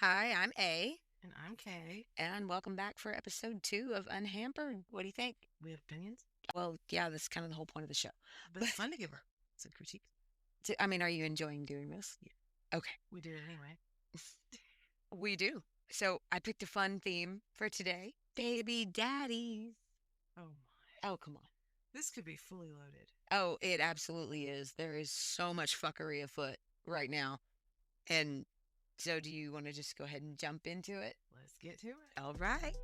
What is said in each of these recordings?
Hi, I'm A, And I'm Kay. and welcome back for episode 2 of Unhampered. What do you think? We have opinions, Well, yeah, that's kind of the whole point of the show. but But, it's fun to give our some critique. I mean, are you enjoying doing this? Yeah, Okay, we did it anyway. we do. So I picked a fun theme for today. Baby daddies. Oh my. Oh, come on. This could be fully loaded. Oh, it absolutely is. There is so much fuckery afoot right now. And so do you want to just go ahead and jump into it? Let's get to it. All right.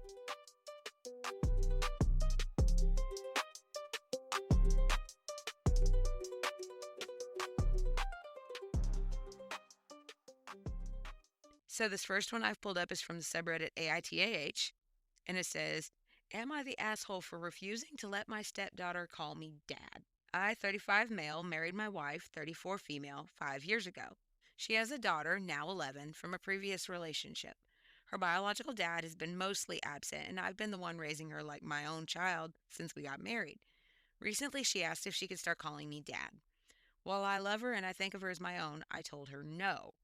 So this first one I've pulled up is from the subreddit AITAH, and it says, "Am I the asshole for refusing to let my stepdaughter call me dad? I, 35 male, married my wife, 34 female, 5 years ago. She has a daughter, now 11, from a previous relationship. Her biological dad has been mostly absent, and I've been the one raising her like my own child since we got married. Recently, she asked if she could start calling me dad. While I love her and I think of her as my own, I told her no.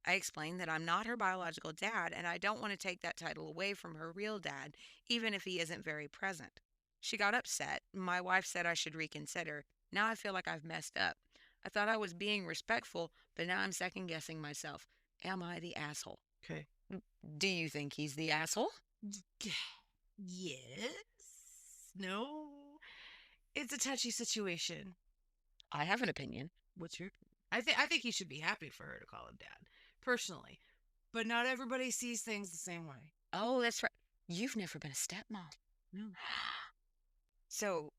I explained that I'm not her biological dad and I don't want to take that title away from her real dad, even if he isn't very present. She got upset. My wife said I should reconsider. Now I feel like I've messed up. I thought I was being respectful, but now I'm second guessing myself. Am I the asshole? Okay. Do you think he's the asshole? Yes. No. It's a touchy situation. I have an opinion. What's your? I think he should be happy for her to call him dad, personally. But not everybody sees things the same way. Oh, that's right. You've never been a stepmom. No. So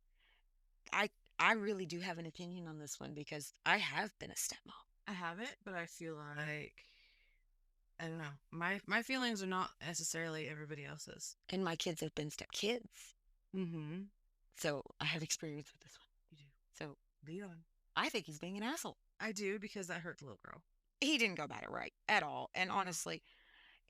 I I really do have an opinion on this one because I have been a stepmom. I haven't, but I feel like I don't know. My feelings are not necessarily everybody else's. And my kids have been stepkids. Mm-hmm. So I have experience with this one. You do. So Leon. I think he's being an asshole. I do because that hurt the little girl. He didn't go about it right at all. And No. honestly,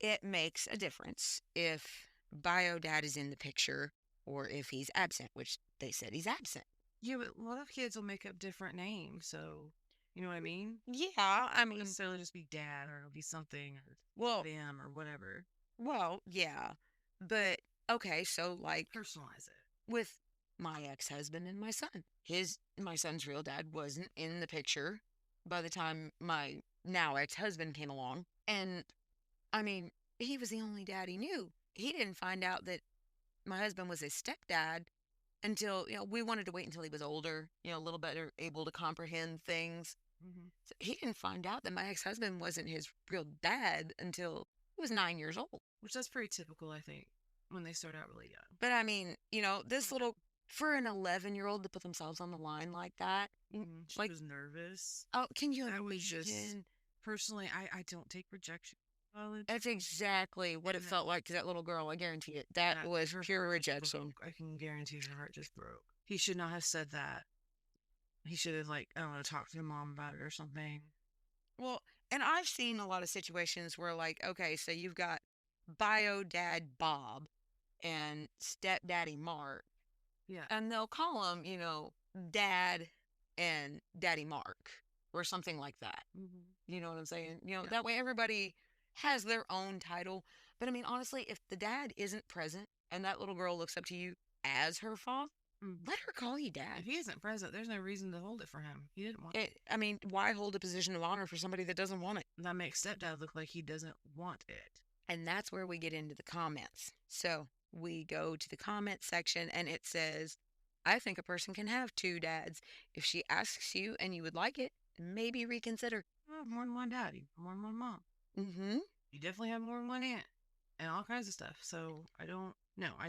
it makes a difference if bio dad is in the picture or if he's absent, which they said he's absent. Yeah, but a lot of kids will make up different names, so you know what I mean? Yeah, I It won't mean, necessarily just be dad or it'll be something or well, them or whatever. yeah. But okay, so like Personalize it. with my ex-husband and my son. My son's real dad wasn't in the picture by the time my now ex-husband came along. And I mean, he was the only dad he knew. He didn't find out that my husband was his stepdad until, we wanted to wait until he was older, a little better able to comprehend things. Mm-hmm. So he didn't find out that my ex-husband wasn't his real dad until he was 9 years old. Which that's pretty typical, I think, when they start out really young. But I mean, this little, for an 11-year-old to put themselves on the line like that, She like, was nervous. oh, can you I was just imagine? personally, I don't take rejection. College. That's exactly what it felt like to that little girl. I guarantee it. That was pure rejection. I can guarantee her heart just broke. He should not have said that. He should have like I don't know talked to your mom about it or something. Well, and I've seen a lot of situations where, like, okay, so you've got bio dad Bob and stepdaddy Mark, Yeah. and they'll call him, dad and daddy Mark or something like that. Mm-hmm. You know what I'm saying? Yeah. That way everybody has their own title. But I mean, honestly, if the dad isn't present and that little girl looks up to you as her father, let her call you dad. If he isn't present, there's no reason to hold it for him. He didn't want it. I mean, why hold a position of honor for somebody that doesn't want it? That makes stepdad look like he doesn't want it. And that's where we get into the comments. So we go to the comment section and it says, I think a person can have two dads. If she asks you and you would like it, maybe reconsider. You have more than one daddy, more than one mom. Mm-hmm. You definitely have more than one aunt and all kinds of stuff. So I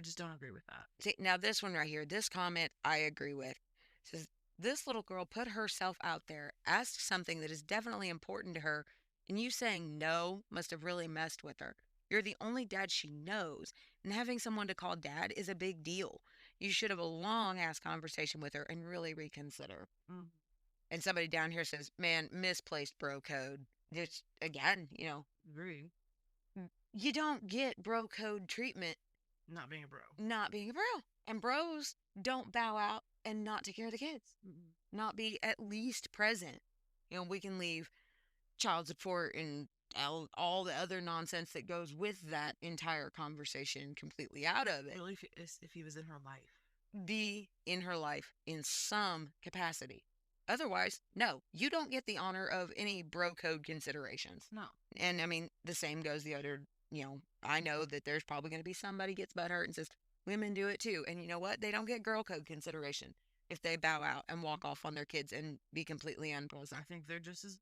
just don't agree with that. See, now this one right here, this comment I agree with. It says, this little girl put herself out there, asked something that is definitely important to her, and you saying no must have really messed with her. You're the only dad she knows, and having someone to call dad is a big deal. You should have a long ass conversation with her and really reconsider. Mm-hmm. And somebody down here says, man, misplaced bro code. Just again, Agree. you don't get bro code treatment Not being a bro. not being a bro. And bros don't bow out and not take care of the kids, not be at least present. We can leave child support and all the other nonsense that goes with that entire conversation completely out of it. Really, if he was in her life. Be in her life in some capacity. Otherwise, no, you don't get the honor of any bro code considerations. No. And I mean, the same goes the other, I know that there's probably going to be somebody gets butthurt and says, women do it too. And you know what? They don't get girl code consideration if they bow out and walk off on their kids and be completely unpresent. I think they're just as.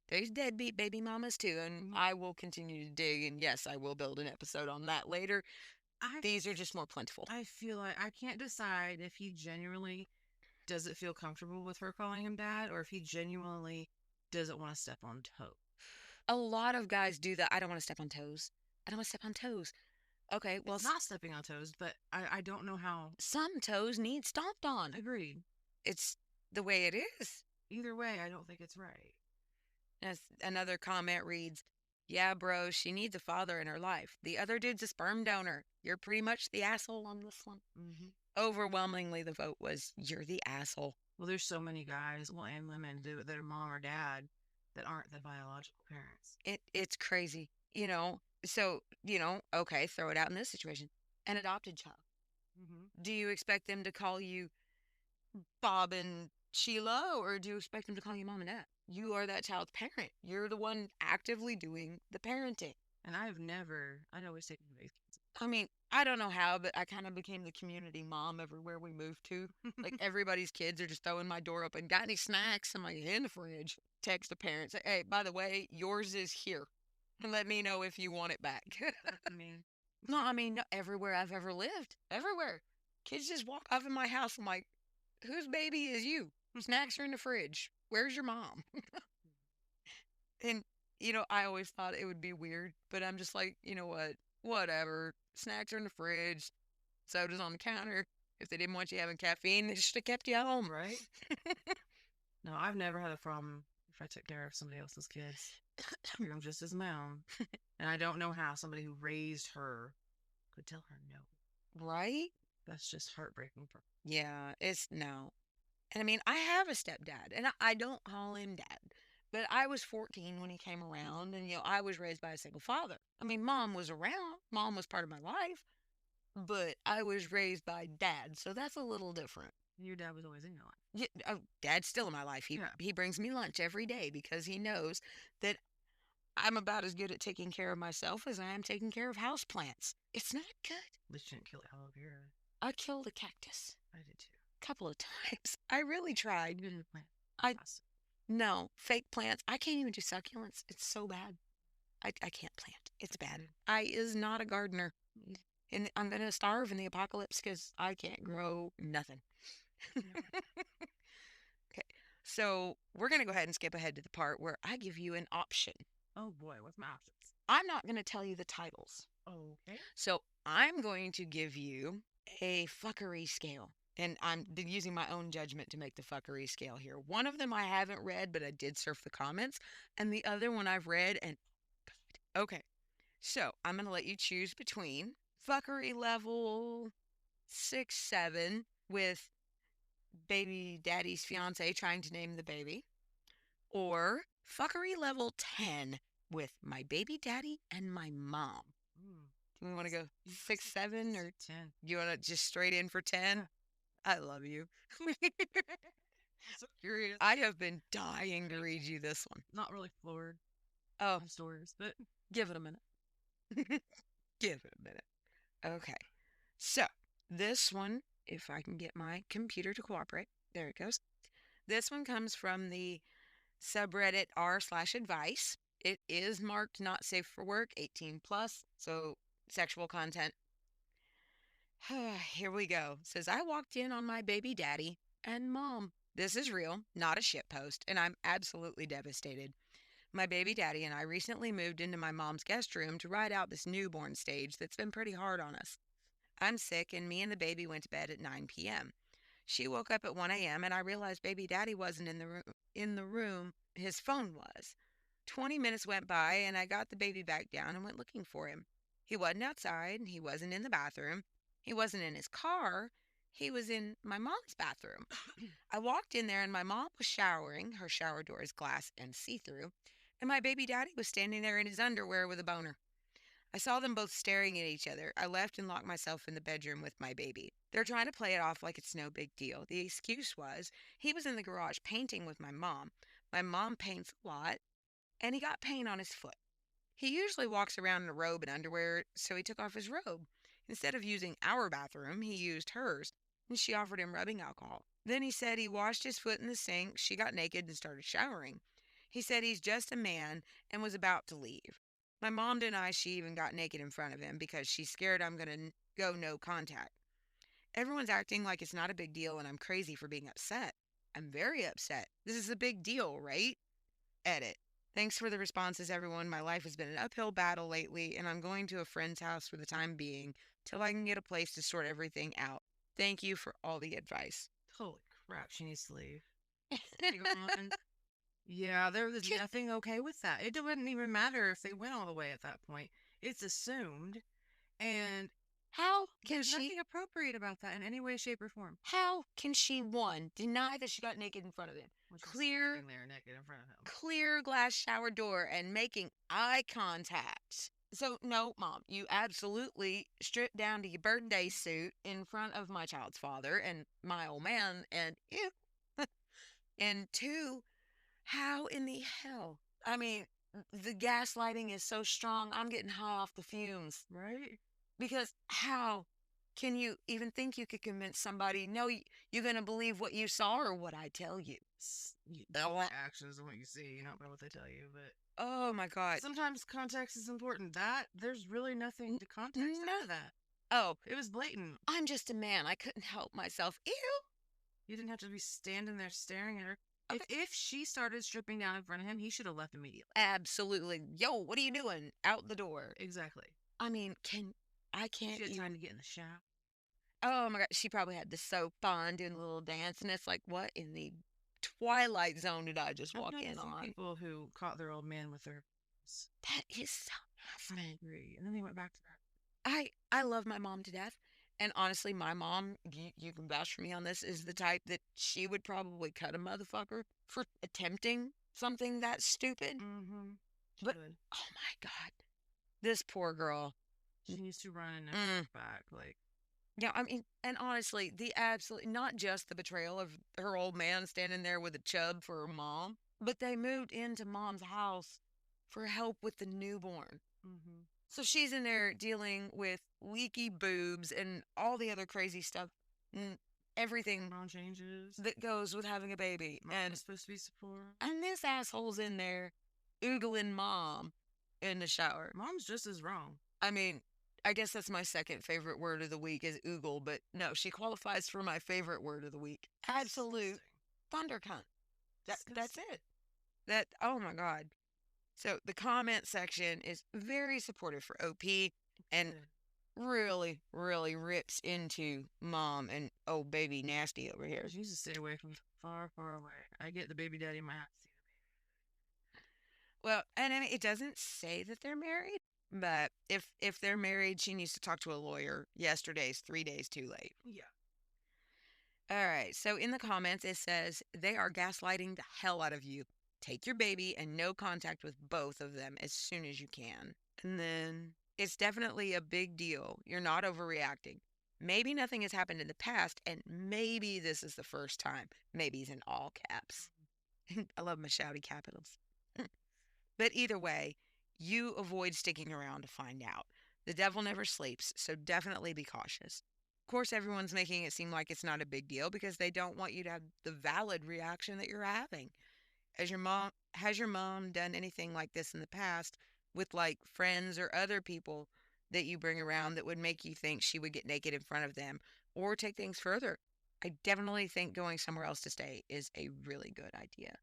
There's deadbeat baby mamas too. And I will continue to dig. And yes, I will build an episode on that later. These are just more plentiful. I feel like I can't decide if he genuinely doesn't feel comfortable with her calling him dad or if he genuinely doesn't want to step on toes. A lot of guys do that. I don't want to step on toes. I don't want to step on toes. Okay, well, it's not stepping on toes, but I don't know how. Some toes need stomped on. Agreed. It's the way it is. Either way, I don't think it's right. As another comment reads, yeah, bro, she needs a father in her life. The other dude's a sperm donor. You're pretty much the asshole on this one. Mm-hmm. Overwhelmingly, the vote was, you're the asshole. Well, there's so many guys, and women that are mom or dad that aren't the biological parents. It's crazy, So, okay, throw it out in this situation. An adopted child. Mm-hmm. Do you expect them to call you Bob and Sheila, or do you expect them to call you mom and dad? You are that child's parent. You're the one actively doing the parenting. And I'd always take away. I mean, I don't know how, but I kind of became the community mom everywhere we moved to. Like everybody's kids are just throwing my door open. Got any snacks? I'm like, in the fridge. Text the parents. Hey, by the way, yours is here. And let me know if you want it back. I mean, everywhere I've ever lived. Everywhere. Kids just walk off in my house. I'm like, whose baby is you? Snacks are in the fridge. Where's your mom? And, I always thought it would be weird, but I'm just like, you know what? Whatever. Snacks are in the fridge. Soda's on the counter. If they didn't want you having caffeine, they should have kept you home, right? No, I've never had a problem if I took care of somebody else's kids. I'm just as my own. And I don't know how somebody who raised her could tell her no. Right? That's just heartbreaking. Yeah, it's no. And I mean, I have a stepdad, and I don't call him dad. But I was 14 when he came around, and, I was raised by a single father. I mean, mom was around. Mom was part of my life. But I was raised by dad, so that's a little different. Your dad was always in your life. Yeah, dad's still in my life. He brings me lunch every day because he knows that I'm about as good at taking care of myself as I am taking care of houseplants. It's not good. At least you didn't kill aloe vera. I killed a cactus. I did too. A couple of times. I really tried. You didn't plant. No, fake plants. I can't even do succulents. It's so bad. I can't plant. It's bad. I is not a gardener. And I'm going to starve in the apocalypse because I can't grow nothing. Okay, so we're going to go ahead and skip ahead to the part where I give you an option. Oh boy, what's my options? I'm not going to tell you the titles. Okay. So I'm going to give you a fuckery scale. And I'm using my own judgment to make the fuckery scale here. One of them I haven't read, but I did surf the comments. And the other one I've read and... Okay, so I'm going to let you choose between fuckery level 6, 7 with baby daddy's fiance trying to name the baby, or fuckery level 10 with my baby daddy and my mom. Do we want to go 6, 7 or 10? You want to just straight in for 10? I love you. So curious. I have been dying to read you this one. Not really floored. Oh, stories, but give it a minute. Give it a minute. Okay. So, this one, if I can get my computer to cooperate, there it goes. This one comes from the subreddit r/advice. It is marked not safe for work, 18 plus, so sexual content. Here we go. It says, I walked in on my baby daddy and mom. This is real, not a shit post, and I'm absolutely devastated. My baby daddy and I recently moved into my mom's guest room to ride out this newborn stage that's been pretty hard on us. I'm sick, and me and the baby went to bed at 9 p.m. She woke up at 1 a.m., and I realized baby daddy wasn't in the room. His phone was. 20 minutes went by, and I got the baby back down and went looking for him. He wasn't outside, and he wasn't in the bathroom. He wasn't in his car. He was in my mom's bathroom. I walked in there, and my mom was showering. Her shower door is glass and see-through. and my baby daddy was standing there in his underwear with a boner. I saw them both staring at each other. I left and locked myself in the bedroom with my baby. They're trying to play it off like it's no big deal. The excuse was he was in the garage painting with my mom. My mom paints a lot, and he got paint on his foot. He usually walks around in a robe and underwear, so he took off his robe. Instead of using our bathroom, he used hers, and she offered him rubbing alcohol. Then he said he washed his foot in the sink, she got naked and started showering. He said he's just a man and was about to leave. My mom denies she even got naked in front of him because she's scared I'm going to go no contact. Everyone's acting like it's not a big deal and I'm crazy for being upset. I'm very upset. This is a big deal, right? Edit. Thanks for the responses, everyone. My life has been an uphill battle lately, and I'm going to a friend's house for the time being till I can get a place to sort everything out. Thank you for all the advice. Holy crap, she needs to leave. Yeah, there was nothing okay with that. It wouldn't even matter if they went all the way at that point. It's assumed, and How can there's she nothing appropriate about that in any way, shape, or form. how can she one deny that she got naked in front of him? Clear there naked in front of him. Clear glass shower door and making eye contact. So no, mom, you absolutely stripped down to your birthday suit in front of my child's father and my old man, and ew. And two, how in the hell? I mean, the gaslighting is so strong, I'm getting high off the fumes. Right? Because how can you even think you could convince somebody, no, you're going to believe what you saw or what I tell you? Actions and what you see, not what they tell you, but oh my God. Sometimes context is important. There's really nothing to context out of that. Oh, it was blatant. I'm just a man. I couldn't help myself. Ew. You didn't have to be standing there staring at her. Okay. If she started stripping down in front of him, he should have left immediately. Absolutely. Yo, what are you doing? Out the door. Exactly. I mean, I can't she had time to get in the shower. Oh my God. She probably had the soap on, doing a little dance, and it's like, what in the Twilight Zone did I just walk in on? People who caught their old man with their... That is so I agree. And then they went back to that. I love my mom to death. And honestly, my mom, you can vouch for me on this, is the type that she would probably cut a motherfucker for attempting something that stupid. Mm-hmm. But, oh my God, this poor girl. She needs to run and back. Like, yeah, I mean, and honestly, not just the betrayal of her old man standing there with a chub for her mom, but they moved into mom's house for help with the newborn. Mm-hmm. So she's in there dealing with leaky boobs and all the other crazy stuff, and everything hormone changes that goes with having a baby. And it's supposed to be support. And this asshole's in there oogling mom in the shower. Mom's just as wrong. I mean, I guess that's my second favorite word of the week is oogle, but no, she qualifies for my favorite word of the week. Absolute thunder cunt. That's it. Oh my God. So the comment section is very supportive for OP and really, really rips into mom and oh baby nasty over here. She needs to stay away from far, far away. I get the baby daddy in my house. Well, and I mean, it doesn't say that they're married, but if they're married, she needs to talk to a lawyer. Yesterday's 3 days too late. Yeah. All right. So in the comments, it says they are gaslighting the hell out of you. Take your baby and no contact with both of them as soon as you can. And then it's definitely a big deal. You're not overreacting. Maybe nothing has happened in the past, and maybe this is the first time. Maybe's in all caps. I love my shouty capitals. But either way, you avoid sticking around to find out. The devil never sleeps, so definitely be cautious. Of course, everyone's making it seem like it's not a big deal because they don't want you to have the valid reaction that you're having. Has your mom done anything like this in the past with like friends or other people that you bring around that would make you think she would get naked in front of them or take things further? I definitely think going somewhere else to stay is a really good idea.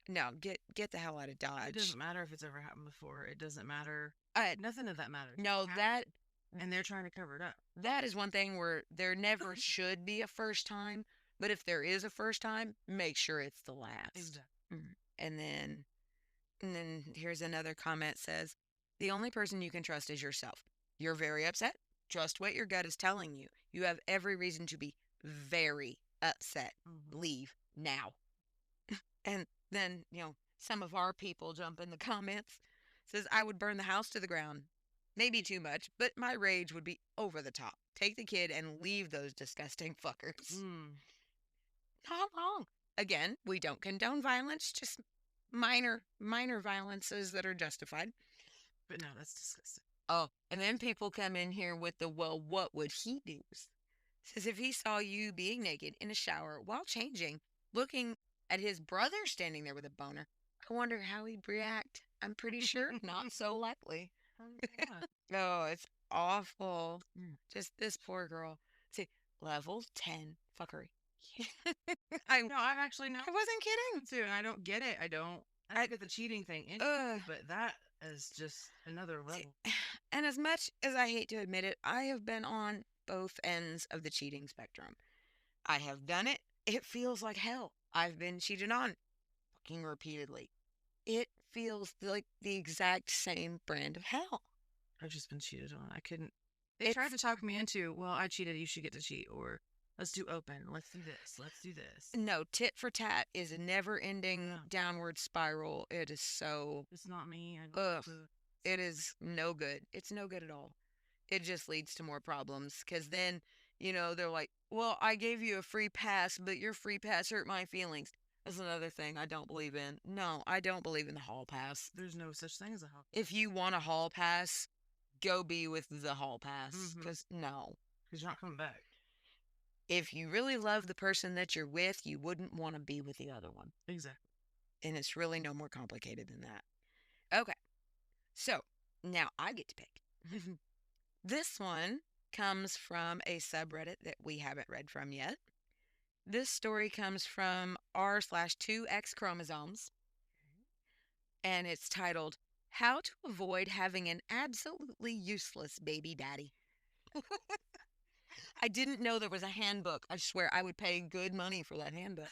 No, get the hell out of Dodge. It doesn't matter if it's ever happened before. It doesn't matter. Nothing of that matters. No, and they're trying to cover it up. That is one thing where there never should be a first time, but if there is a first time, make sure it's the last. Exactly. And then here's another comment says, the only person you can trust is yourself. You're very upset. Trust what your gut is telling you. You have every reason to be very upset. Leave now. And then, Some of our people jump in the comments. Says, I would burn the house to the ground. Maybe too much, but my rage would be over the top. Take the kid and leave those disgusting fuckers. Mm. Not wrong. Again, we don't condone violence, just minor violences that are justified. But no, that's disgusting. Oh, and then people come in here with the, well, what would he do? Says if he saw you being naked in a shower while changing, looking at his brother standing there with a boner, I wonder how he'd react. I'm pretty sure not so likely. Oh, it's awful. Just this poor girl. See, level 10 fuckery. No, I'm actually not. I wasn't kidding. Too, and I don't get it. I don't get the cheating thing, but that is just another level. And as much as I hate to admit it, I have been on both ends of the cheating spectrum. I have done it. It feels like hell. I've been cheated on fucking repeatedly. It feels like the exact same brand of hell. I've just been cheated on. I couldn't. They tried to talk me into, well, I cheated, you should get to cheat, or let's do open, let's do this, let's do this. No, tit for tat is a never-ending downward spiral. It is so. It's not me. It is no good. It's no good at all. It just leads to more problems because then, they're like, well, I gave you a free pass, but your free pass hurt my feelings. That's another thing I don't believe in. No, I don't believe in the hall pass. There's no such thing as a hall pass. If you want a hall pass, go be with the hall pass. Because no. Because you're not coming back. If you really love the person that you're with, you wouldn't want to be with the other one. Exactly. And it's really no more complicated than that. Okay. So, now I get to pick. This one comes from a subreddit that we haven't read from yet. This story comes from r/2x chromosomes. And it's titled, How to Avoid Having an Absolutely Useless Baby Daddy. I didn't know there was a handbook. I swear I would pay good money for that handbook.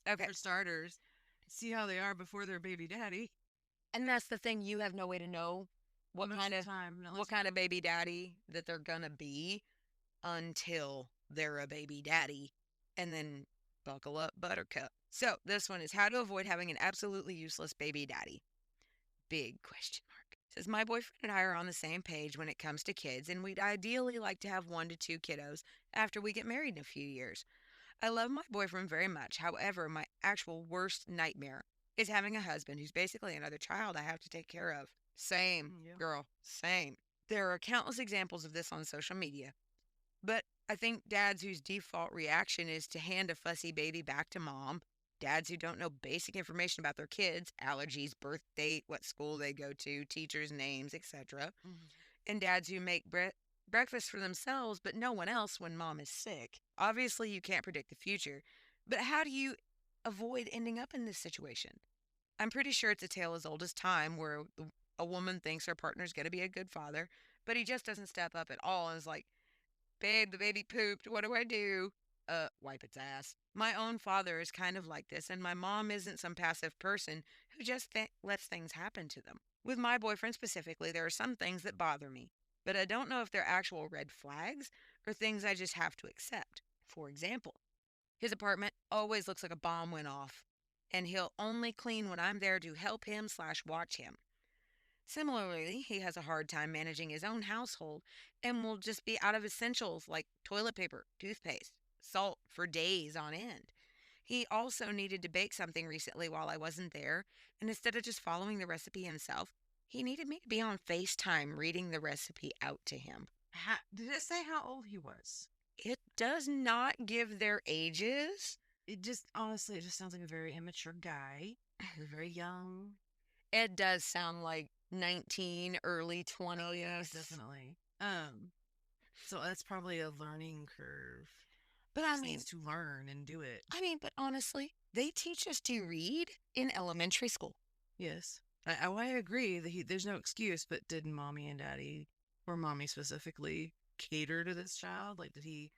Okay. For starters, see how they are before they're baby daddy. And that's the thing, you have no way to know what kind of baby daddy that they're gonna be until they're a baby daddy. And then buckle up, buttercup. So this one is how to avoid having an absolutely useless baby daddy. Big question mark. It says my boyfriend and I are on the same page when it comes to kids, and we'd ideally like to have 1 to 2 kiddos after we get married in a few years. I love my boyfriend very much. However, my actual worst nightmare is having a husband who's basically another child I have to take care of. Same, girl, same. There are countless examples of this on social media, but I think dads whose default reaction is to hand a fussy baby back to mom, dads who don't know basic information about their kids, allergies, birth date, what school they go to, teachers' names, etc., and dads who make breakfast for themselves but no one else when mom is sick. Obviously, you can't predict the future, but how do you avoid ending up in this situation? I'm pretty sure it's a tale as old as time where a woman thinks her partner's going to be a good father, but he just doesn't step up at all and is like, babe, the baby pooped. What do I do? Wipe its ass. My own father is kind of like this, and my mom isn't some passive person who just lets things happen to them. With my boyfriend specifically, there are some things that bother me, but I don't know if they're actual red flags or things I just have to accept. For example, his apartment always looks like a bomb went off, and he'll only clean when I'm there to help him/watch him. Similarly, he has a hard time managing his own household and will just be out of essentials like toilet paper, toothpaste, salt for days on end. He also needed to bake something recently while I wasn't there, and instead of just following the recipe himself, he needed me to be on FaceTime reading the recipe out to him. Did it say how old he was? It does not give their ages. Honestly, it just sounds like a very immature guy. Very young. It does sound like 19, early 20s. Yes. Definitely. So that's probably a learning curve. But I mean, needs to learn and do it. But honestly, they teach us to read in elementary school. Yes. I agree that there's no excuse, but did mommy and daddy, or mommy specifically, cater to this child? Like, did he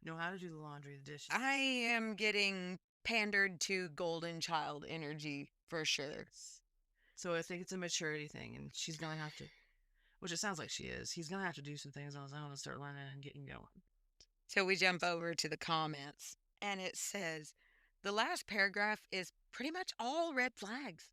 know how to do the laundry, the dishes? I am getting pandered to golden child energy for sure. So I think it's a maturity thing, and she's going to have to, which it sounds like she is, he's going to have to do some things on his own and start learning and getting going. So we jump over to the comments, and it says, The last paragraph is pretty much all red flags.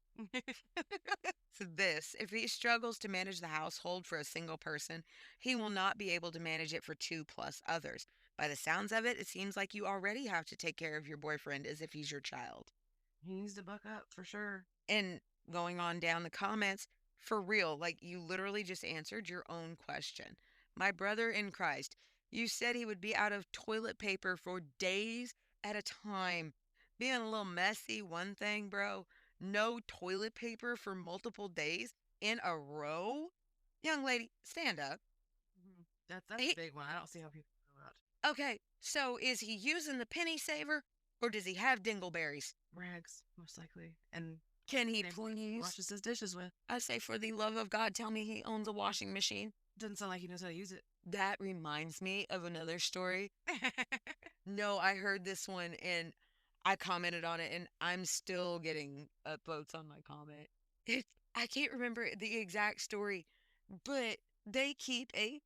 So this, if he struggles to manage the household for a single person, he will not be able to manage it for 2+ others. By the sounds of it, it seems like you already have to take care of your boyfriend as if he's your child. He needs to buck up for sure. And going on down the comments, for real, like you literally just answered your own question. My brother in Christ, you said he would be out of toilet paper for days at a time. Being a little messy, one thing, bro. No toilet paper for multiple days in a row? Young lady, stand up. That's He, a big one. I don't see how people do that. okay, so is he using the penny saver or does he have dingleberries? Rags, most likely. And Can he they please? washes his dishes with. I say, for the love of God, tell me he owns a washing machine. Doesn't sound like he knows how to use it. That reminds me of another story. No, I heard this one and I commented on it, and I'm still getting upvotes on my comment. It, I can't remember the exact story, but they keep a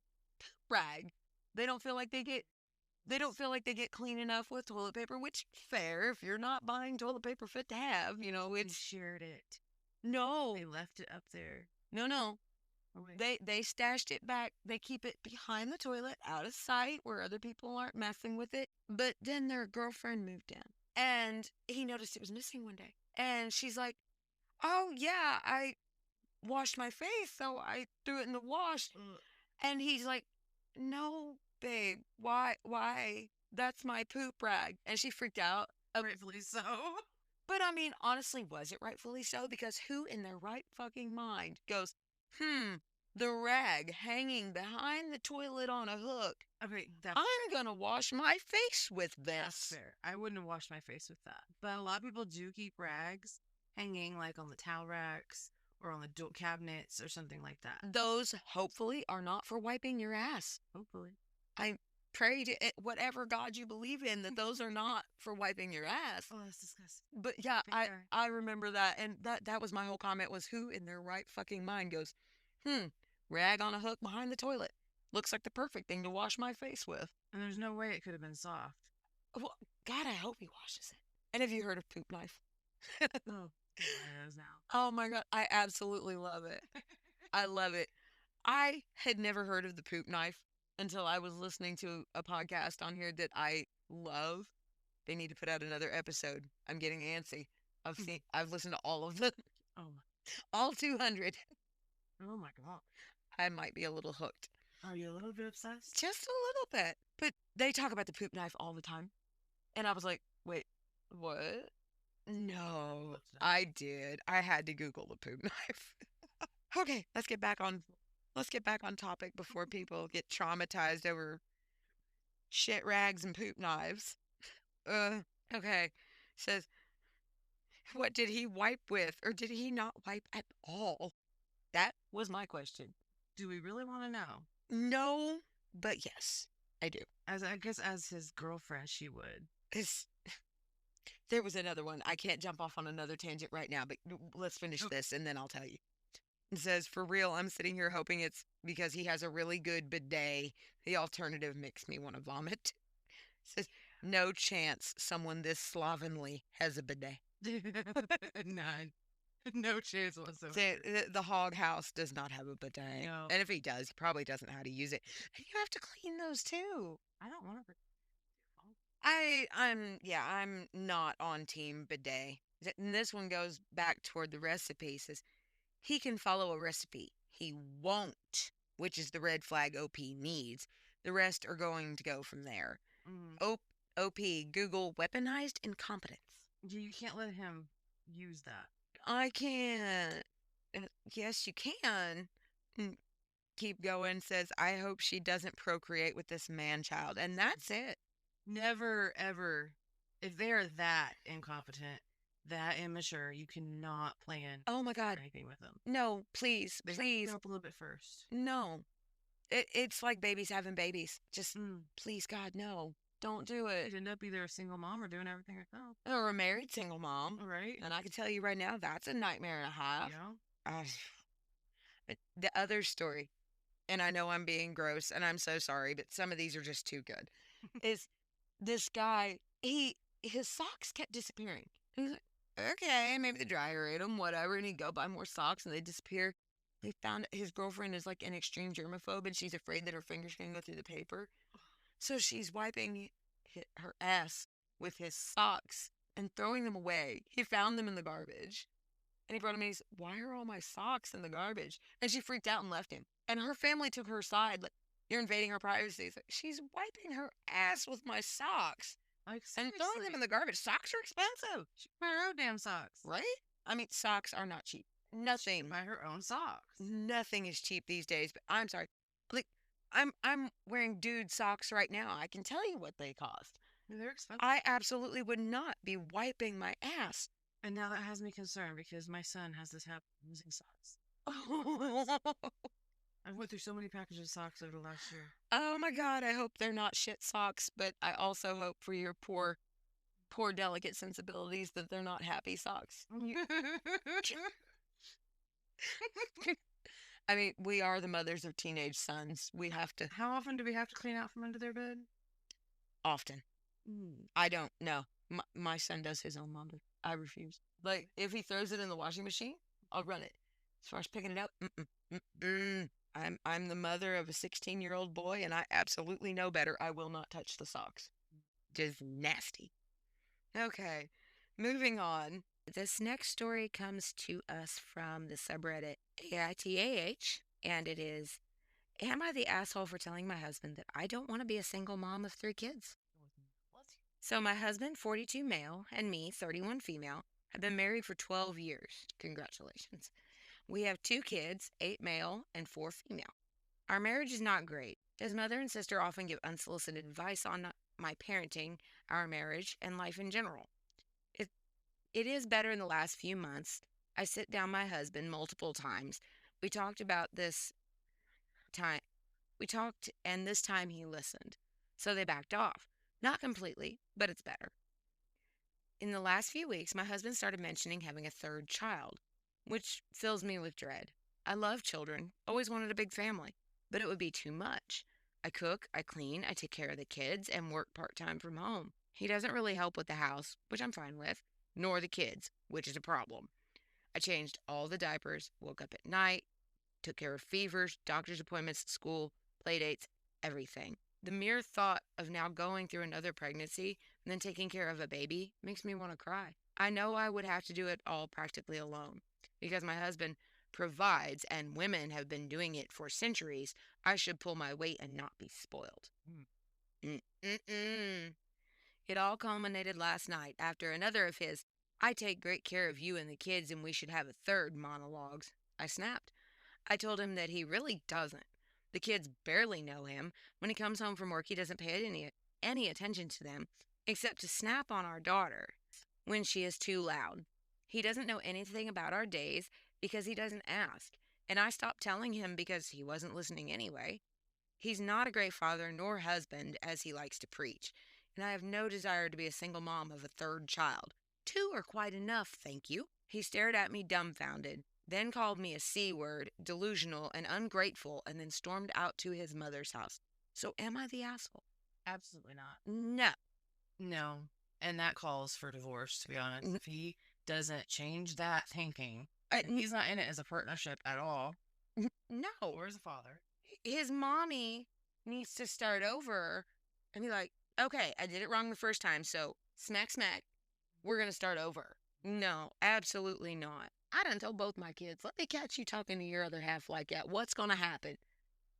rag. They don't feel like they get clean enough with toilet paper, which fair if you're not buying toilet paper fit to have, They it's shared it. no. They left it up there. No. Oh, wait. They stashed it back. They keep it behind the toilet, out of sight, where other people aren't messing with it. But then their girlfriend moved in, and he noticed it was missing one day. And she's like, "Oh yeah, I washed my face, so I threw it in the wash." And he's like, "No, babe, why? That's my poop rag." And she freaked out. Rightfully so. But I mean, honestly, was it rightfully so? Because who in their right fucking mind goes, the rag hanging behind the toilet on a hook. Okay, I'm going to wash my face with that's this. fair. I wouldn't have washed my face with that. But a lot of people do keep rags hanging like on the towel racks or on the door cabinets or something like that. Those hopefully are not for wiping your ass. Hopefully. I pray to whatever God you believe in that those are not for wiping your ass. Oh, that's disgusting. But yeah, Fair. I remember that, and that was my whole comment was who in their right fucking mind goes, rag on a hook behind the toilet. Looks like the perfect thing to wash my face with. And there's no way it could have been soft. Well, God, I hope he washes it. And have you heard of poop knife? Oh, it is now. Oh my God, I absolutely love it. I love it. I had never heard of the poop knife until I was listening to a podcast on here that I love. They need to put out another episode. I'm getting antsy. I've listened to all of them. Oh my. All 200. Oh my God. I might be a little hooked. Are you a little bit obsessed? Just a little bit. But they talk about the poop knife all the time. And I was like, wait, what? No, I did. I had to Google the poop knife. Okay, let's get back on topic before people get traumatized over shit rags and poop knives. Okay. Says, what did he wipe with, or did he not wipe at all? That was my question. Do we really want to know? No, but yes, I do. I guess as his girlfriend, she would. There was another one. I can't jump off on another tangent right now, but let's finish this and then I'll tell you. It says, for real, I'm sitting here hoping it's because he has a really good bidet. The alternative makes me want to vomit. It says, no chance someone this slovenly has a bidet. None. No chance whatsoever. The hog house does not have a bidet. No. And if he does, he probably doesn't know how to use it. And you have to clean those too. I don't want to. I'm not on team bidet. And this one goes back toward the recipe. Says he can follow a recipe. He won't, which is the red flag OP needs. The rest are going to go from there. OP, Google weaponized incompetence. You can't let him use that. I can't. Yes, you can. Keep going. Says, I hope she doesn't procreate with this man child. And that's it. Never, ever. If they're that incompetent, that immature, you cannot plan. Oh my God. Anything with them. No, please. Please. Up a little bit first. No. It's like babies having babies. Just please, God, no. Don't do it. You'd end up either a single mom or doing everything herself. Or a married single mom. Right. And I can tell you right now, that's a nightmare and a half. Yeah. The other story, and I know I'm being gross, and I'm so sorry, but some of these are just too good, is this guy, he his socks kept disappearing. And he's like, okay, maybe the dryer ate them, whatever. And he'd go buy more socks and they disappear. They found his girlfriend is like an extreme germaphobe and she's afraid that her fingers can go through the paper. So she's wiping her ass with his socks and throwing them away. He found them in the garbage. And he brought him in. He's, why are all my socks in the garbage? And she freaked out and left him. And her family took her side. Like, you're invading her privacy. Like, she's wiping her ass with my socks. Like, and throwing them in the garbage. Socks are expensive. She buy her own damn socks. Right? I mean, socks are not cheap. Nothing. She buy her own socks. Nothing is cheap these days. But I'm sorry. Like, I'm wearing dude socks right now. I can tell you what they cost. They're expensive. I absolutely would not be wiping my ass. And now that has me concerned because my son has this habit of losing socks. I went through so many packages of socks over the last year. Oh my God, I hope they're not shit socks, but I also hope for your poor delicate sensibilities that they're not happy socks. I mean, we are the mothers of teenage sons. We have to. How often do we have to clean out from under their bed? Often. I don't know. My son does his own laundry. I refuse. Like, if he throws it in the washing machine, I'll run it. As far as picking it up, I'm the mother of a 16-year-old boy, and I absolutely know better. I will not touch the socks. Just nasty. Okay, moving on. This next story comes to us from the subreddit AITAH, and it is, am I the asshole for telling my husband that I don't want to be a single mom of 3 kids? So my husband, 42 male, and me, 31 female, have been married for 12 years. Congratulations. We have 2 kids, 8 male and 4 female. Our marriage is not great. His mother and sister often give unsolicited advice on my parenting, our marriage, and life in general. It is better in the last few months. I sit down my husband multiple times. We talked about this time. We talked, and this time he listened. So they backed off. Not completely, but it's better. In the last few weeks, my husband started mentioning having a 3rd child, which fills me with dread. I love children, always wanted a big family, but it would be too much. I cook, I clean, I take care of the kids, and work part-time from home. He doesn't really help with the house, which I'm fine with, nor the kids, which is a problem. I changed all the diapers, woke up at night, took care of fevers, doctor's appointments, school, play dates, everything. The mere thought of now going through another pregnancy and then taking care of a baby makes me want to cry. I know I would have to do it all practically alone. Because my husband provides and women have been doing it for centuries, I should pull my weight and not be spoiled. It all culminated last night after another of his, I take great care of you and the kids and we should have a 3rd monologues. I snapped. I told him that he really doesn't. The kids barely know him. When he comes home from work, he doesn't pay any attention to them, except to snap on our daughter when she is too loud. He doesn't know anything about our days because he doesn't ask, and I stopped telling him because he wasn't listening anyway. He's not a great father nor husband, as he likes to preach, and I have no desire to be a single mom of a 3rd child. 2 are quite enough, thank you. He stared at me dumbfounded, then called me a C-word, delusional, and ungrateful, and then stormed out to his mother's house. So am I the asshole? Absolutely not. No. No. And that calls for divorce, to be honest. If he doesn't change that thinking, he's not in it as a partnership at all. No. Or as a father. His mommy needs to start over and be like, okay, I did it wrong the first time, so smack, we're going to start over. No, absolutely not. I done told both my kids, let me catch you talking to your other half like that. What's going to happen?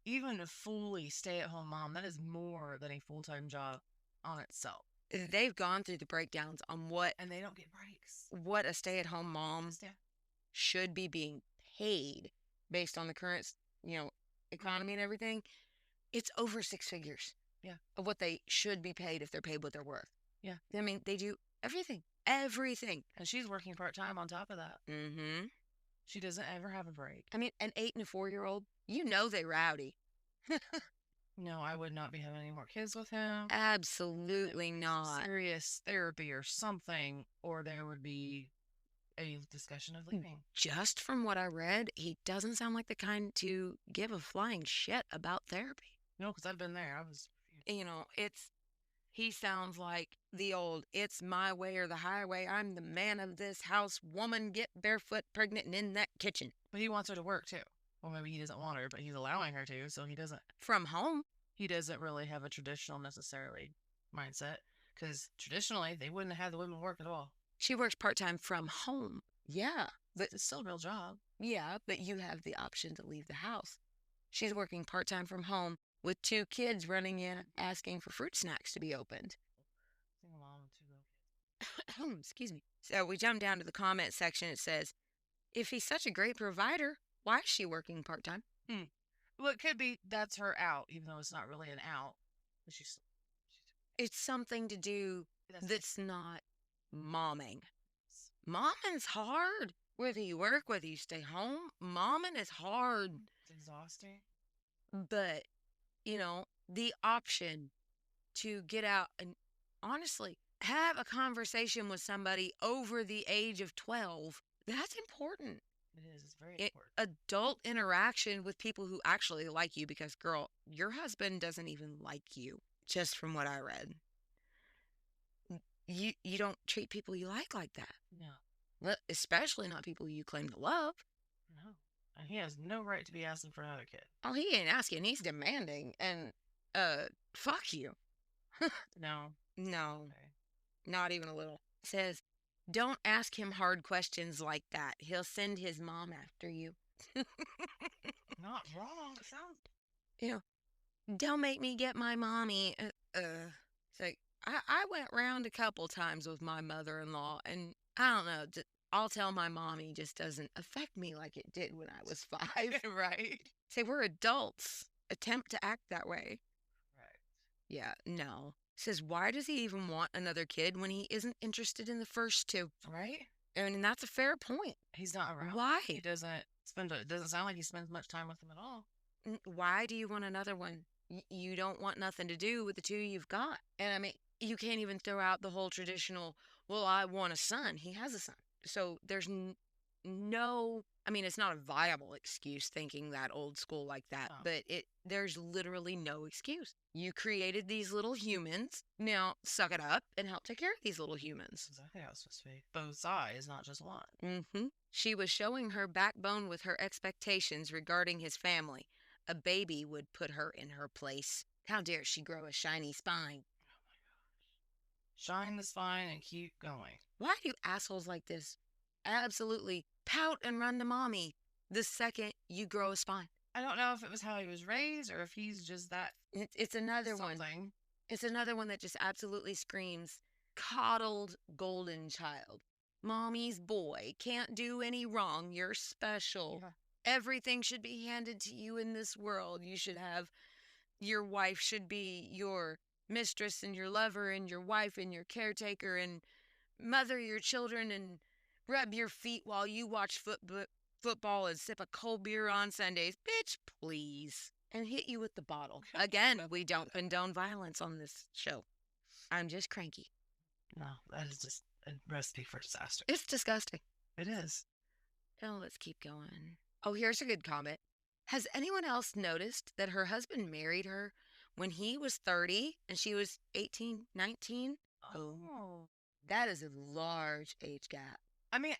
Even a fully stay-at-home mom, that is more than a full-time job on itself. They've gone through the breakdowns on what... And they don't get breaks. What a stay-at-home mom should be being paid based on the current, economy and everything. It's over 6 figures. Yeah. Of what they should be paid if they're paid what they're worth. Yeah. I mean, they do everything. Everything. And she's working part-time on top of that. Mm-hmm. She doesn't ever have a break. I mean, an 8 and a 4-year-old, they rowdy. No, I would not be having any more kids with him. Absolutely not. Serious therapy or something, or there would be a discussion of leaving. Just from what I read, he doesn't sound like the kind to give a flying shit about therapy. No, because I've been there. I was... He sounds like the old, it's my way or the highway. I'm the man of this house. Woman, get barefoot, pregnant, and in that kitchen. But he wants her to work too. Well, maybe he doesn't want her, but he's allowing her to, so he doesn't. From home. He doesn't really have a traditional necessarily mindset, because traditionally they wouldn't have had the women work at all. She works part-time from home. Yeah. But it's still a real job. Yeah, but you have the option to leave the house. She's working part-time from home with 2 kids running in asking for fruit snacks to be opened. Single mom with 2 little kids. Excuse me. So we jump down to the comment section. It says, if he's such a great provider, why is she working part-time? Well, it could be that's her out, even though it's not really an out. But It's something to do that's not momming. Momming's hard. Whether you work, whether you stay home, momming is hard. It's exhausting. But, you know, the option to get out and honestly have a conversation with somebody over the age of 12, that's important. It is. It's very important. Adult interaction with people who actually like you, because, girl, your husband doesn't even like you, just from what I read. You don't treat people you like that. No. Especially not people you claim to love. No. And he has no right to be asking for another kid. Oh, he ain't asking. He's demanding. And, fuck you. No. No. Okay. Not even a little. It says, don't ask him hard questions like that. He'll send his mom after you. Not wrong. It sounds... You know, don't make me get my mommy. It's like, I went round a couple times with my mother-in-law, and I don't know, I'll tell my mommy just doesn't affect me like it did when I was 5. Right. Say, we're adults. Attempt to act that way. Right. Yeah, no. Says, why does he even want another kid when he isn't interested in the first 2? Right. I mean, that's a fair point. He's not around. Why? He doesn't spend... It doesn't sound like he spends much time with them at all. Why do you want another one? You don't want nothing to do with the 2 you've got. And I mean, you can't even throw out the whole traditional, well, I want a son. He has a son. So there's no, I mean, it's not a viable excuse thinking that old school like that, but there's literally no excuse. You created these little humans. Now suck it up and help take care of these little humans. Exactly how it's supposed to be. Both sides, not just one. Mm-hmm. She was showing her backbone with her expectations regarding his family. A baby would put her in her place. How dare she grow a shiny spine? Oh my gosh. Shine the spine and keep going. Why do assholes like this absolutely pout and run to mommy the second you grow a spine? I don't know if it was how he was raised or if he's just that. It's another something. one. It's another one that just absolutely screams coddled golden child. Mommy's boy can't do any wrong. You're special. Yeah. Everything should be handed to you in this world. You should have, your wife should be your mistress and your lover and your wife and your caretaker and mother your children and rub your feet while you watch football and sip a cold beer on Sundays. Bitch, please. And hit you with the bottle. Again, we don't condone violence on this show. I'm just cranky. No, that is just a recipe for disaster. It's disgusting. It is. Oh, let's keep going. Oh, here's a good comment. Has anyone else noticed that her husband married her when he was 30 and she was 18, 19? Oh. That is a large age gap. I mean,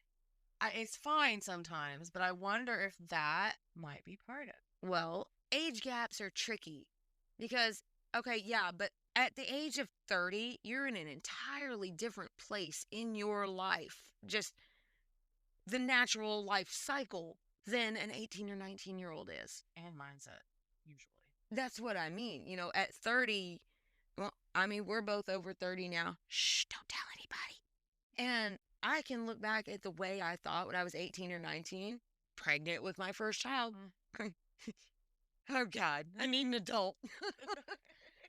it's fine sometimes, but I wonder if that might be part of it. Well, age gaps are tricky because, okay, yeah, but at the age of 30, you're in an entirely different place in your life, just the natural life cycle, than an 18 or 19-year-old is. And mindset, usually. That's what I mean. You know, at 30, well, I mean, we're both over 30 now. Shh, don't tell anybody. And I can look back at the way I thought when I was 18 or 19, pregnant with my first child. Oh, God, I need an adult.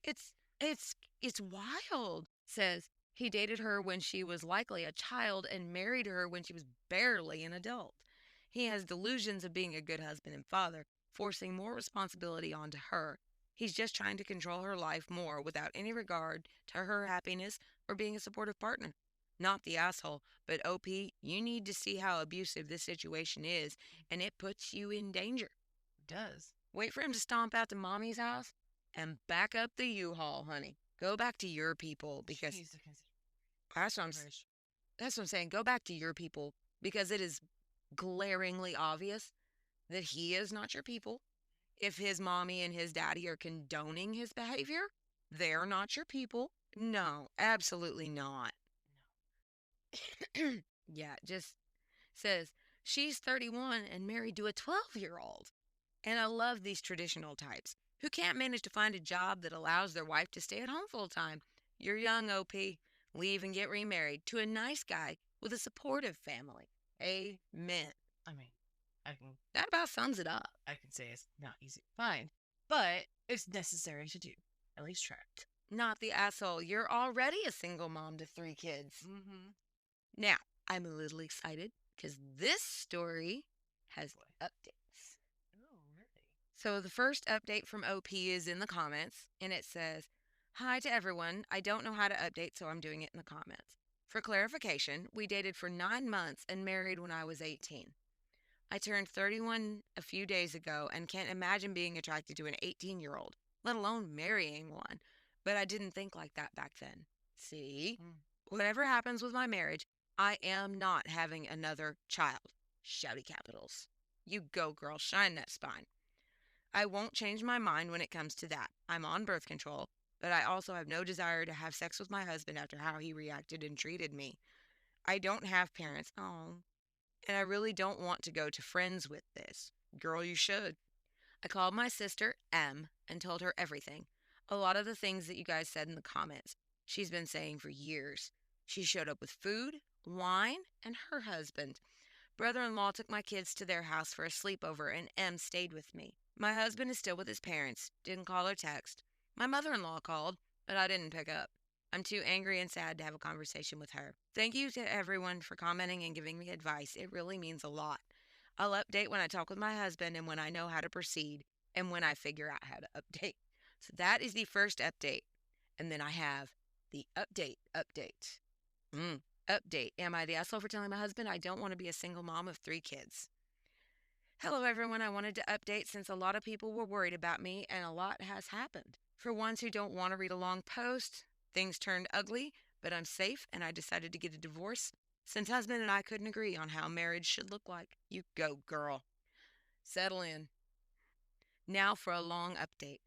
It's wild. Says he dated her when she was likely a child and married her when she was barely an adult. He has delusions of being a good husband and father, forcing more responsibility onto her. He's just trying to control her life more without any regard to her happiness or being a supportive partner. Not the asshole, but OP, you need to see how abusive this situation is, and it puts you in danger. It does. Wait for him to stomp out to mommy's house and back up the U-Haul, honey. Go back to your people because That's what I'm, Very sh- that's what I'm saying. Go back to your people because it is glaringly obvious that he is not your people. If his mommy and his daddy are condoning his behavior, they're not your people. No, absolutely not. Yeah, it just says she's 31 and married to a 12-year-old. And I love these traditional types who can't manage to find a job that allows their wife to stay at home full time. You're young, OP. Leave and get remarried to a nice guy with a supportive family. Amen. I mean, I can That about sums it up. I can say it's not easy to find, but it's necessary to do. At least try it. Not the asshole. You're already a single mom to 3 kids. Mm-hmm. Now, I'm a little excited because this story has updates. Oh, really? So the first update from OP is in the comments, and it says, "Hi to everyone. I don't know how to update, so I'm doing it in the comments. For clarification, we dated for 9 months and married when I was 18. I turned 31 a few days ago and can't imagine being attracted to an 18-year-old, let alone marrying one. But I didn't think like that back then. See? Whatever happens with my marriage, I am not having another child. Shouty capitals. You go, girl. Shine that spine. I won't change my mind when it comes to that. I'm on birth control, but I also have no desire to have sex with my husband after how he reacted and treated me. I don't have parents. Oh, and I really don't want to go to friends with this. Girl, you should. I called my sister, M, and told her everything. A lot of the things that you guys said in the comments, she's been saying for years. She showed up with food, wine, and her husband. Brother in law took my kids to their house for a sleepover, and M stayed with me. My husband is still with his parents, didn't call or text. My mother in law called, but I didn't pick up. I'm too angry and sad to have a conversation with her. Thank you to everyone for commenting and giving me advice. It really means a lot. I'll update when I talk with my husband and when I know how to proceed and when I figure out how to update. So that is the first update. And then I have the update. Update. Am I the asshole for telling my husband I don't want to be a single mom of 3 kids? Hello, everyone. I wanted to update since a lot of people were worried about me and a lot has happened. For ones who don't want to read a long post, things turned ugly, but I'm safe and I decided to get a divorce since husband and I couldn't agree on how marriage should look like. You go, girl. Settle in. Now for a long update.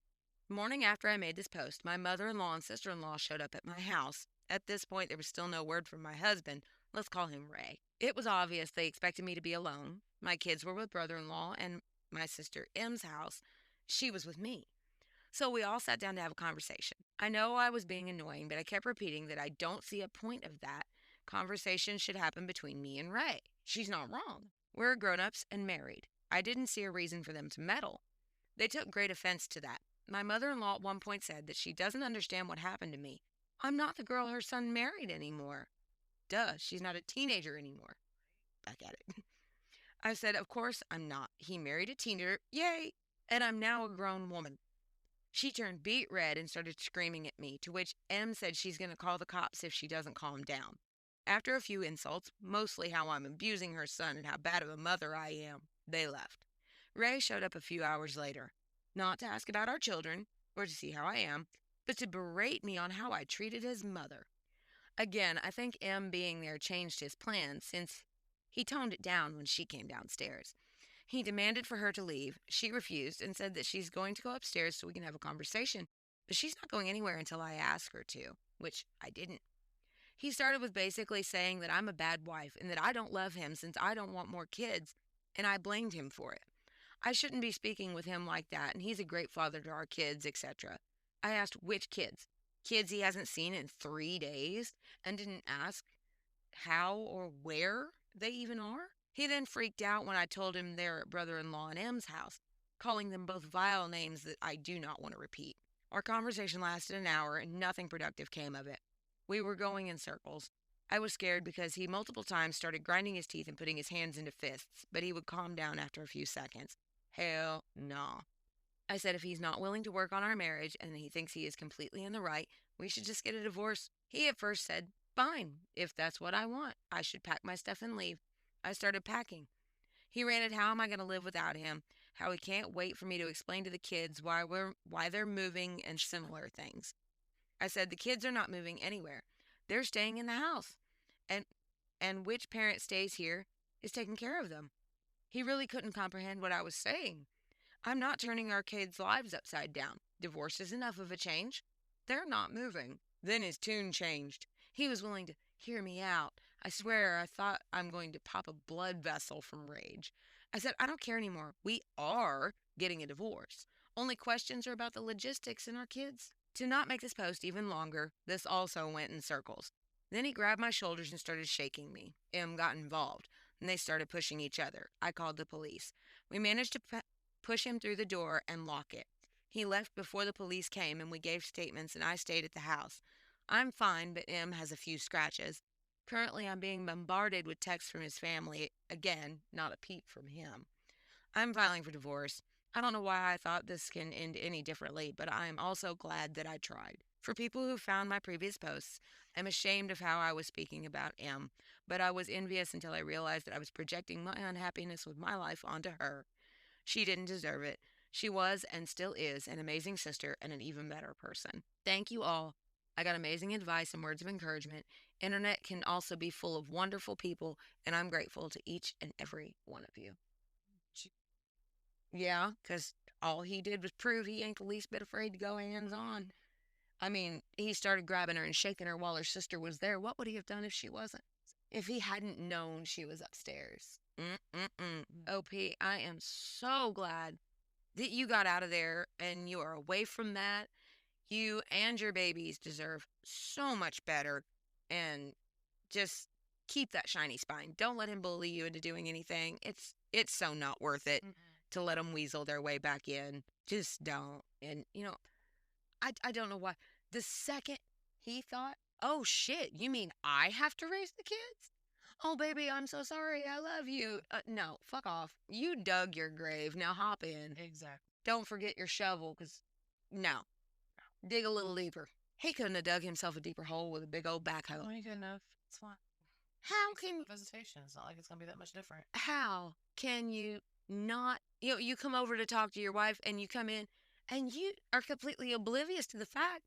Morning after I made this post, my mother-in-law and sister-in-law showed up at my house. At this point, there was still no word from my husband. Let's call him Ray. It was obvious they expected me to be alone. My kids were with brother-in-law and my sister M's house. She was with me. So we all sat down to have a conversation. I know I was being annoying, but I kept repeating that I don't see a point of that. Conversation should happen between me and Ray. She's not wrong. We're grown-ups and married. I didn't see a reason for them to meddle. They took great offense to that. My mother-in-law at one point said that she doesn't understand what happened to me. I'm not the girl her son married anymore. Duh, she's not a teenager anymore. Back at it. I said, of course I'm not. He married a teenager. Yay! And I'm now a grown woman. She turned beet red and started screaming at me, to which M said she's going to call the cops if she doesn't calm down. After a few insults, mostly how I'm abusing her son and how bad of a mother I am, they left. Ray showed up a few hours later, not to ask about our children or to see how I am, but to berate me on how I treated his mother. Again, I think M being there changed his plan since he toned it down when she came downstairs. He demanded for her to leave. She refused and said that she's going to go upstairs so we can have a conversation, but she's not going anywhere until I ask her to, which I didn't. He started with basically saying that I'm a bad wife and that I don't love him since I don't want more kids, and I blamed him for it. I shouldn't be speaking with him like that, and he's a great father to our kids, etc. I asked which kids? Kids he hasn't seen in 3 days, and didn't ask how or where they even are? He then freaked out when I told him they're at brother-in-law and M's house, calling them both vile names that I do not want to repeat. Our conversation lasted an hour and nothing productive came of it. We were going in circles. I was scared because he multiple times started grinding his teeth and putting his hands into fists, but he would calm down after a few seconds. Hell no. I said if he's not willing to work on our marriage and he thinks he is completely in the right, we should just get a divorce. He at first said, fine, if that's what I want. I should pack my stuff and leave. I started packing. He ranted how am I going to live without him, how he can't wait for me to explain to the kids why they're moving and similar things. I said the kids are not moving anywhere. They're staying in the house. And and which parent stays here is taking care of them. He really couldn't comprehend what I was saying. I'm not turning our kids' lives upside down. Divorce is enough of a change. They're not moving. Then his tune changed. He was willing to hear me out. I swear I thought I'm going to pop a blood vessel from rage. I said, I don't care anymore. We are getting a divorce. Only questions are about the logistics and our kids. To not make this post even longer, this also went in circles. Then he grabbed my shoulders and started shaking me. M got involved, and they started pushing each other. I called the police. We managed to push him through the door and lock it. He left before the police came, and we gave statements, and I stayed at the house. I'm fine, but M has a few scratches. Currently, I'm being bombarded with texts from his family. Again, not a peep from him. I'm filing for divorce. I don't know why I thought this can end any differently, but I am also glad that I tried. For people who found my previous posts, I'm ashamed of how I was speaking about M, but I was envious until I realized that I was projecting my unhappiness with my life onto her. She didn't deserve it. She was and still is an amazing sister and an even better person. Thank you all. I got amazing advice and words of encouragement. Internet can also be full of wonderful people, and I'm grateful to each and every one of you. Yeah, because all he did was prove he ain't the least bit afraid to go hands on. I mean, he started grabbing her and shaking her while her sister was there. What would he have done if she wasn't? If he hadn't known she was upstairs? OP, I am so glad that you got out of there and you are away from that. You and your babies deserve so much better. And just keep that shiny spine. Don't let him bully you into doing anything. It's so not worth it to let them weasel their way back in. Just don't. And, I don't know why. The second he thought, oh shit, you mean I have to raise the kids? Oh, baby, I'm so sorry. I love you. No, fuck off. You dug your grave. Now hop in. Exactly. Don't forget your shovel, because no. Dig a little deeper. He couldn't have dug himself a deeper hole with a big old backhoe. Oh, you good enough. It's fine. How can Visitation? It's not like it's gonna be that much different. how can you not, you come over to talk to your wife and you come in and you are completely oblivious to the fact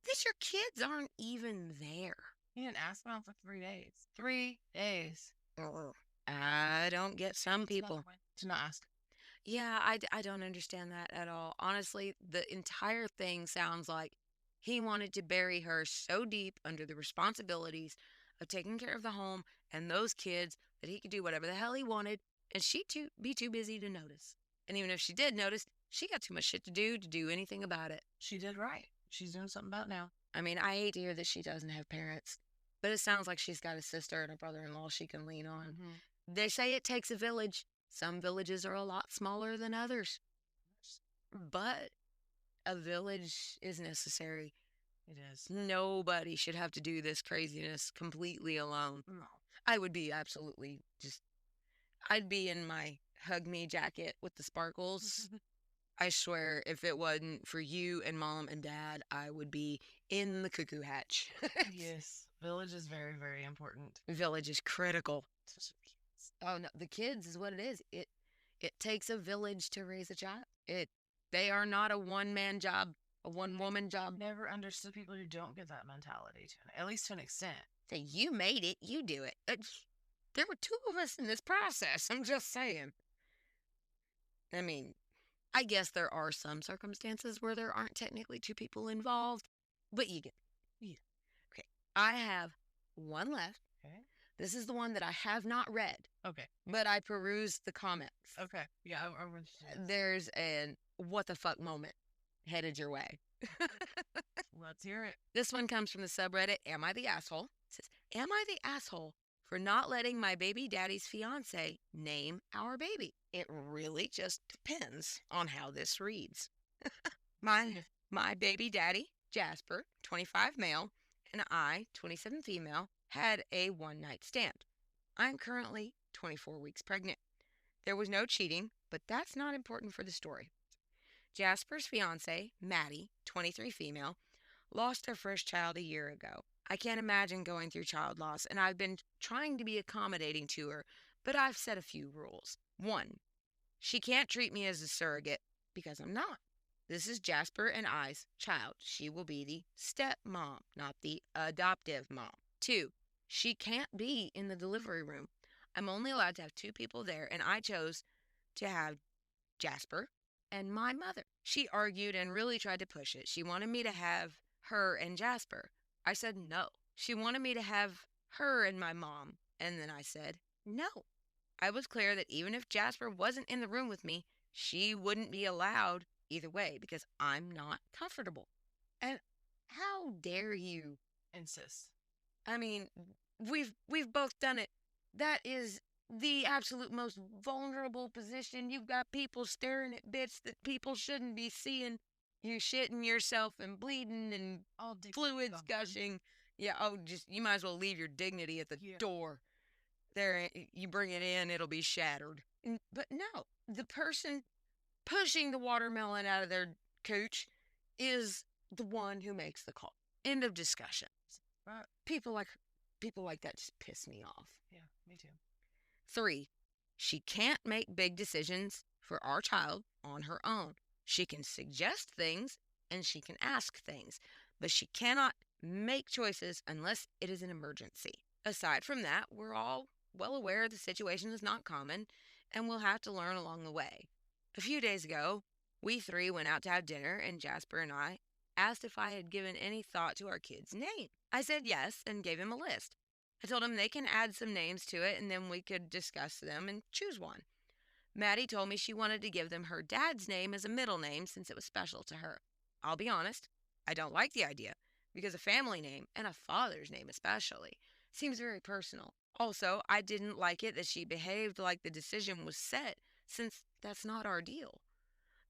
that your kids aren't even there. You didn't ask about for 3 days. 3 days. I don't get some people To not ask. Yeah, I don't understand that at all. Honestly, the entire thing sounds like he wanted to bury her so deep under the responsibilities of taking care of the home and those kids that he could do whatever the hell he wanted, and she'd be too busy to notice. And even if she did notice, she got too much shit to do anything about it. She did right. She's doing something about it now. I mean, I hate to hear that she doesn't have parents, but it sounds like she's got a sister and a brother-in-law she can lean on. They say it takes a village. Some villages are a lot smaller than others, but a village is necessary. It is. Nobody should have to do this craziness completely alone. No. I would be absolutely I'd be in my hug me jacket with the sparkles. I swear, if it wasn't for you and mom and dad, I would be in the cuckoo hatch. Yes. Village is very, very important. Village is critical. Oh no, the kids is what it is. It takes a village to raise a child. They are not a one-man job, a one-woman job. Never understood people who don't get that mentality, at least to an extent. Say, you made it, you do it. There were two of us in this process. I'm just saying. I mean, I guess there are some circumstances where there aren't technically two people involved, but you get it. Yeah. Okay, I have one left. Okay. This is the one that I have not read. Okay. But I perused the comments. Okay. Yeah, There's an what the fuck moment headed your way. Let's hear it. This one comes from the subreddit, Am I the Asshole? It says, Am I the asshole for not letting my baby daddy's fiance name our baby? It really just depends on how this reads. My baby daddy, Jasper, 25 male, and I, 27 female, had a one-night stand. I'm currently 24 weeks pregnant. There was no cheating, but that's not important for the story. Jasper's fiance, Maddie, 23 female, lost her first child a year ago. I can't imagine going through child loss, and I've been trying to be accommodating to her, but I've set a few rules. 1, she can't treat me as a surrogate, because I'm not. This is Jasper and I's child. She will be the stepmom, not the adoptive mom. 2, she can't be in the delivery room. I'm only allowed to have 2 people there, and I chose to have Jasper and my mother. She argued and really tried to push it. She wanted me to have her and Jasper. I said no. She wanted me to have her and my mom, and then I said no. I was clear that even if Jasper wasn't in the room with me, she wouldn't be allowed either way because I'm not comfortable. And how dare you Insist. I mean, we've both done it. That is the absolute most vulnerable position. You've got people staring at bits that people shouldn't be seeing. You shitting yourself and bleeding and All fluids gushing. Yeah, oh, just you might as well leave your dignity at the door. There, you bring it in, it'll be shattered. But no, the person pushing the watermelon out of their cooch is the one who makes the call. End of discussion. Right. People like that just piss me off. Yeah, me too. 3, she can't make big decisions for our child on her own. She can suggest things and she can ask things, but she cannot make choices unless it is an emergency. Aside from that, we're all well aware the situation is not common and we'll have to learn along the way. A few days ago, we 3 went out to have dinner, and Jasper and I asked if I had given any thought to our kid's name. I said yes and gave him a list. I told him they can add some names to it and then we could discuss them and choose one. Maddie told me she wanted to give them her dad's name as a middle name since it was special to her. I'll be honest, I don't like the idea because a family name, and a father's name especially, seems very personal. Also, I didn't like it that she behaved like the decision was set since that's not our deal.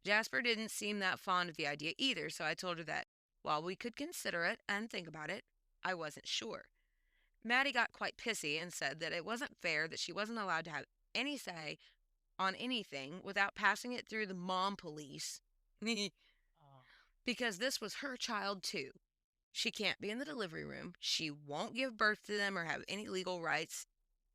Jasper didn't seem that fond of the idea either, so I told her that while we could consider it and think about it, I wasn't sure. Maddie got quite pissy and said that it wasn't fair that she wasn't allowed to have any say on anything without passing it through the mom police because this was her child too. She can't be in the delivery room. She won't give birth to them or have any legal rights.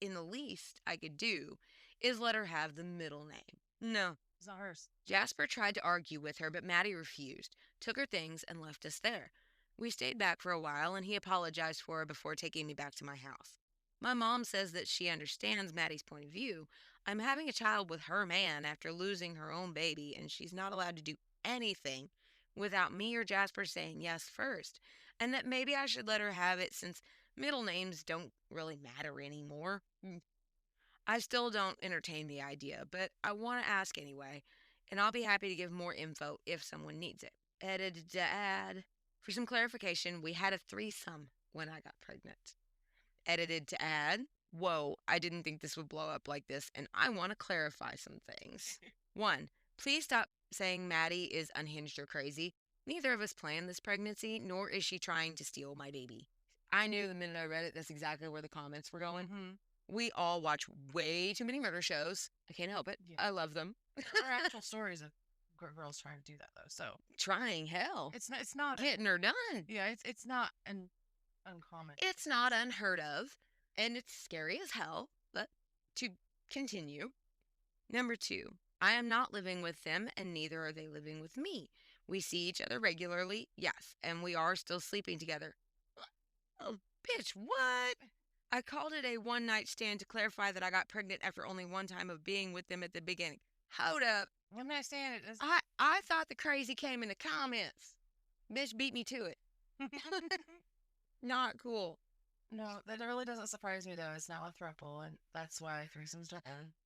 In the least I could do is let her have the middle name. No. It's not hers. Jasper tried to argue with her, but Maddie refused, took her things, and left us there. We stayed back for a while, and he apologized for her before taking me back to my house. My mom says that she understands Maddie's point of view. I'm having a child with her man after losing her own baby, and she's not allowed to do anything without me or Jasper saying yes first, and that maybe I should let her have it since middle names don't really matter anymore. I still don't entertain the idea, but I want to ask anyway, and I'll be happy to give more info if someone needs it. Edited to add. For some clarification, we had a threesome when I got pregnant. Edited to add. Whoa, I didn't think this would blow up like this, and I want to clarify some things. 1, please stop saying Maddie is unhinged or crazy. Neither of us planned this pregnancy, nor is she trying to steal my baby. I knew the minute I read it, that's exactly where the comments were going. Mm-hmm. We all watch way too many murder shows. I can't help it. Yeah. I love them. There are actual stories of girls trying to do that though. So Trying hell. it's not Getting her done. Yeah, it's not uncommon. It's not unheard of, and it's scary as hell. But to continue, number 2, I am not living with them, and neither are they living with me. We see each other regularly, yes, and we are still sleeping together. Oh, bitch, what? I called it a one-night stand to clarify that I got pregnant after only one time of being with them at the beginning. Hold up. I'm not saying it is. I thought the crazy came in the comments. Bitch beat me to it. Not cool. No, that really doesn't surprise me though. It's not a throuple, and that's why threesomes don't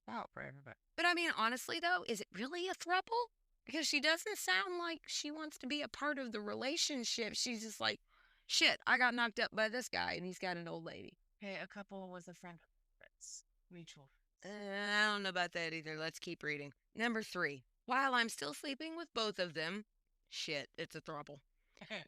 out for everybody. But I mean, honestly though, is it really a throuple? Because she doesn't sound like she wants to be a part of the relationship. She's just like, shit, I got knocked up by this guy and he's got an old lady. Okay, a couple was a friend of friends, mutual. I don't know about that either. Let's keep reading. Number 3. While I'm still sleeping with both of them, shit, it's a throuple.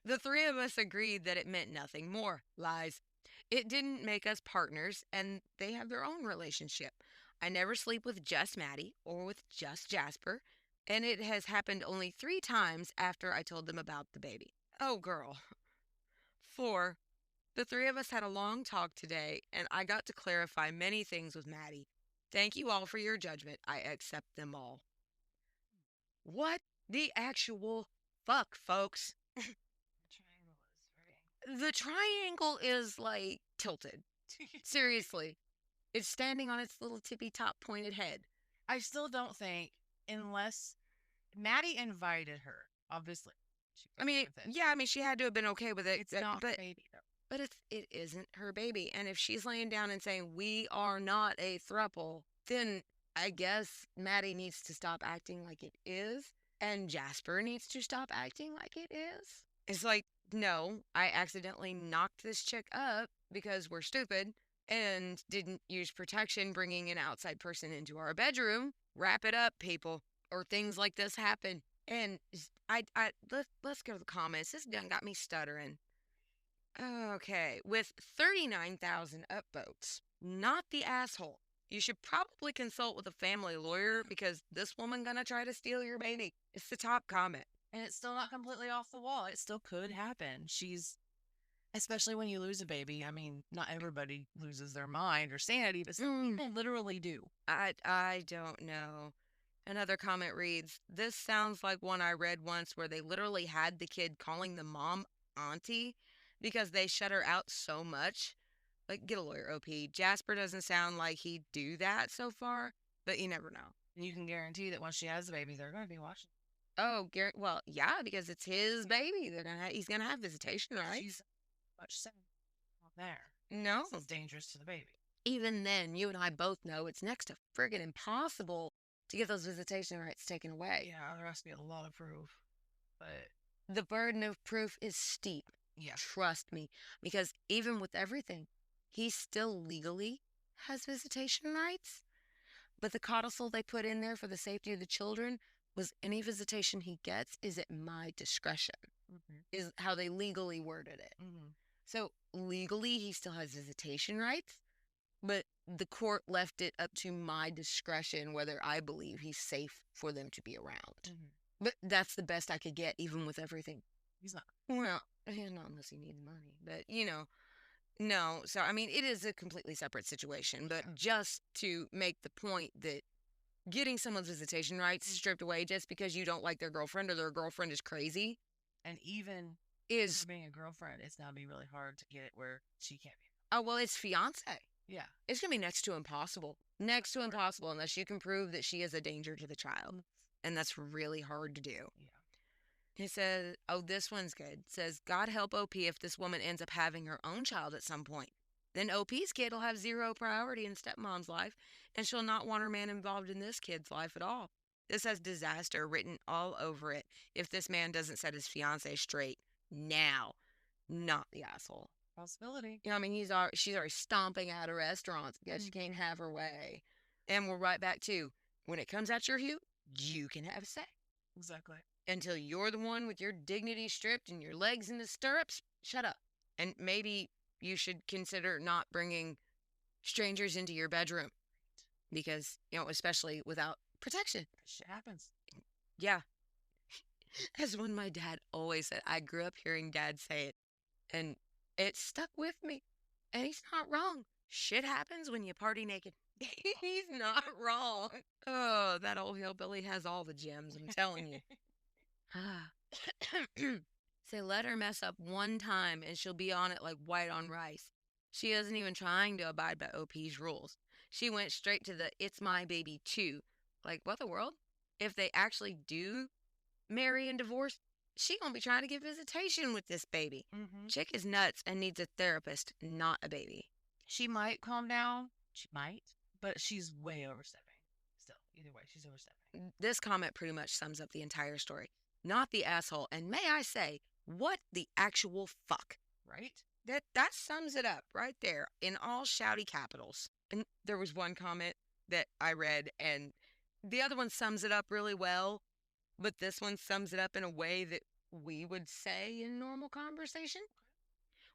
The 3 of us agreed that it meant nothing more. Lies. It didn't make us partners, and they have their own relationship. I never sleep with just Maddie or with just Jasper, and it has happened only 3 times after I told them about the baby. Oh, girl. 4. The 3 of us had a long talk today, and I got to clarify many things with Maddie. Thank you all for your judgment. I accept them all. What the actual fuck, folks. Triangle is very The triangle is like tilted. Seriously. It's standing on its little tippy top pointed head. I still don't think, unless Maddie invited her, obviously. I mean, yeah, I mean, she had to have been okay with it. It's not but, baby, though. But it isn't her baby. And if she's laying down and saying, we are not a throuple, then I guess Maddie needs to stop acting like it is. And Jasper needs to stop acting like it is. It's like, no, I accidentally knocked this chick up because we're stupid and didn't use protection bringing an outside person into our bedroom. Wrap it up, people, or things like this happen. And let's go to the comments. This done got me stuttering. Okay, with 39,000 upvotes, not the asshole. You should probably consult with a family lawyer because this woman gonna try to steal your baby. It's the top comment. And it's still not completely off the wall. It still could happen. Especially when you lose a baby. I mean, not everybody loses their mind or sanity, but some people literally do. I don't know. Another comment reads, this sounds like one I read once where they literally had the kid calling the mom auntie because they shut her out so much. Like, get a lawyer, OP. Jasper doesn't sound like he'd do that so far, but you never know. And you can guarantee that once she has the baby, they're going to be watching. Oh, well, yeah, because it's his baby. He's gonna have visitation, right? She's much safe out there. No, it's dangerous to the baby. Even then, you and I both know it's next to friggin' impossible to get those visitation rights taken away. Yeah, there has to be a lot of proof, but the burden of proof is steep. Yeah, trust me, because even with everything, he still legally has visitation rights. But the codicil they put in there for the safety of the children was any visitation he gets is at my discretion, is how they legally worded it. So legally, he still has visitation rights, but the court left it up to my discretion whether I believe he's safe for them to be around. But that's the best I could get, even with everything. He's not. Well, not unless he needs money. But, no. So, I mean, it is a completely separate situation. But just to make the point that getting someone's visitation rights stripped away just because you don't like their girlfriend or their girlfriend is crazy. And even being a girlfriend, it's now be really hard to get it where she can't be. Oh, well, it's fiance. Yeah. It's going to be next to impossible. Next to impossible unless you can prove that she is a danger to the child. And that's really hard to do. Yeah. He says, oh, this one's good. It says, God help OP if this woman ends up having her own child at some point. Then OP's kid will have zero priority in stepmom's life, and she'll not want her man involved in this kid's life at all. This has disaster written all over it if this man doesn't set his fiancée straight now. Not the asshole. Possibility. I mean, she's already stomping out of restaurants because she can't have her way. And we're right back to, when it comes out your hue, you can have say. Exactly. Until you're the one with your dignity stripped and your legs in the stirrups, shut up. And maybe you should consider not bringing strangers into your bedroom. Because, especially without protection. Shit happens. Yeah. That's one my dad always said. I grew up hearing Dad say it. And it stuck with me. And he's not wrong. Shit happens when you party naked. He's not wrong. Oh, that old hillbilly has all the gems, I'm telling you. Say, let her mess up one time and she'll be on it like white on rice. She isn't even trying to abide by OP's rules. She went straight to the it's my baby too. Like, what the world? If they actually do marry and divorce, she gonna be trying to get visitation with this baby. Chick is nuts and needs a therapist, not a baby. She might calm down. She might. But she's way overstepping. Still, either way, she's overstepping. This comment pretty much sums up the entire story. Not the asshole. And may I say, what the actual fuck? Right? That sums it up right there in all shouty capitals. And there was one comment that I read, and the other one sums it up really well, but this one sums it up in a way that we would say in normal conversation.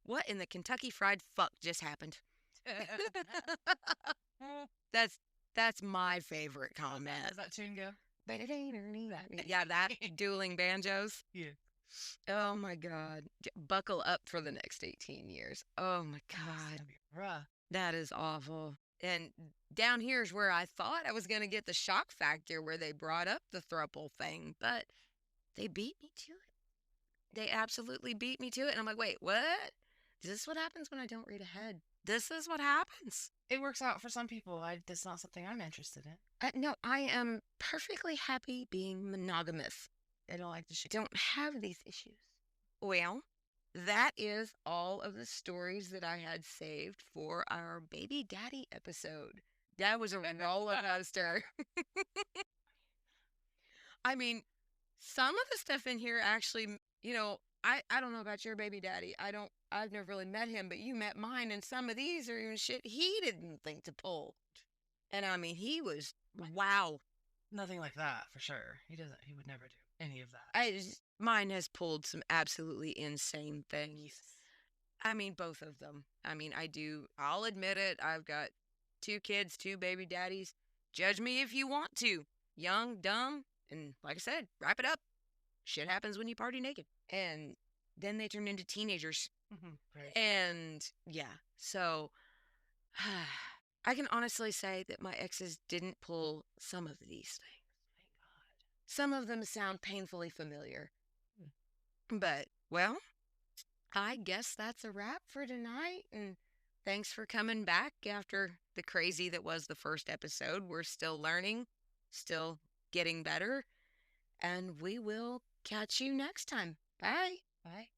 What in the Kentucky Fried Fuck just happened? That's my favorite comment. Does that tune go? Yeah, that dueling banjos. Yeah. Oh my God. Buckle up for the next 18 years. Oh my God. Bruh. That is awful. And down here is where I thought I was going to get the shock factor where they brought up the throuple thing, but they beat me to it. They absolutely beat me to it. And I'm like, wait, what? Is this what happens when I don't read ahead? This is what happens. It works out for some people. That's not something I'm interested in. No, I am perfectly happy being monogamous. I don't like to share. Don't have these issues. Well, that is all of the stories that I had saved for our baby daddy episode. That was a roller coaster. I mean, some of the stuff in here actually, I don't know about your baby daddy. I've never really met him, but you met mine, and some of these are even shit he didn't think to pull. And I mean, he was, wow. Nothing like that for sure. He would never do any of that. Mine has pulled some absolutely insane things. Yes. I mean, both of them. I mean, I'll admit it. I've got 2 kids, 2 baby daddies. Judge me if you want to. Young, dumb, and like I said, wrap it up. Shit happens when you party naked. And then they turn into teenagers. Right. And yeah, so I can honestly say that my exes didn't pull some of these things. Thank God. Some of them sound painfully familiar. But, well, I guess that's a wrap for tonight. And thanks for coming back after the crazy that was the first episode. We're still learning, still getting better. And we will catch you next time. Bye. Bye.